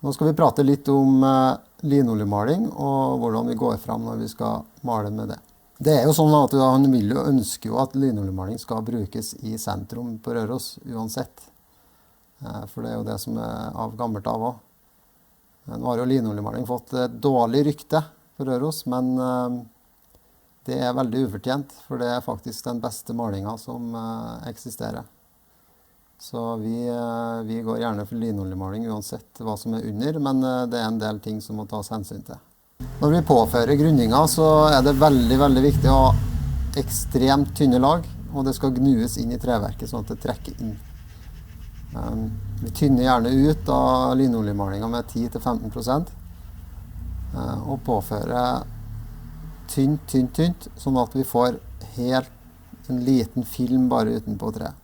Nå skal vi prate litt om linoljemaling og hvordan vi går frem når vi skal male med det. Det er jo sånn at han vil jo ønske jo at linoljemaling skal brukes i sentrum på Røros uansett. For det er jo det som er av gammelt av også. Nå har jo linoljemaling fått et dårlig rykte på Røros, men det er veldig ufortjent, for det er faktisk den beste malingen som eksisterer. Så vi går gjerne for linoljemaling uansett hva som er under, men det er en del ting som må tas hensyn til. Når vi påfører grunninger, så er det veldig, veldig viktig å ha ekstremt tynne lag, og det skal gnues inn i treverket sånn at det trekker inn. Vi tynner gjerne ut av linoljemalinga med 10–15%, og påfører tynt, sånn at vi får helt en liten film bare utenpå treet.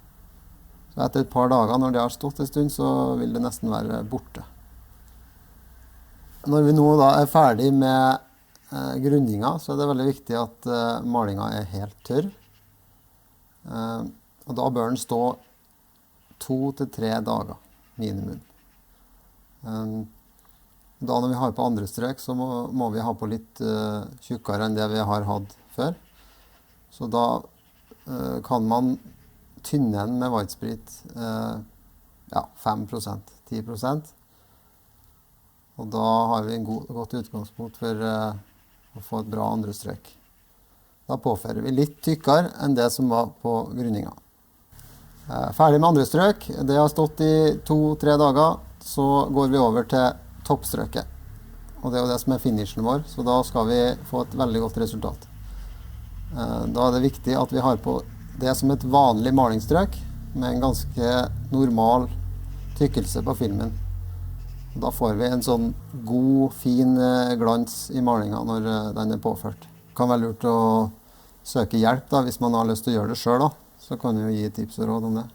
Så etter et par dager, når det har stått en stund, så vil det nesten være borte. Når vi nå da er ferdig med grunninga, så er det veldig viktig at malinga er helt tørr. Og da bør den stå 2–3 dager minimum. Da når vi har på andre strøk, så må vi ha på litt tjukkere enn det vi har hatt før. Så da kan man tynne den med whitesprit, 5%, 10%. Og da har vi en godt utgangspunkt for å få et bra andre strøk. Da påfører vi litt tykkere enn det som var på grunninga. Ferdig med andre strøk. Det har stått i 2–3 dager, så går vi over til toppstrøket. Og det er jo det som er finishen vår, så da skal vi få et veldig godt resultat. Da er det viktig at vi har på det som et vanlig malingsstrøk, med en ganske normal tykkelse på filmen. Da får vi en sånn god, fin glans i malinga når den er påført. Det kan være lurt å søke hjelp da, hvis man har lyst til å gjøre det selv da. Så kan jeg jo gi tips og råd om det.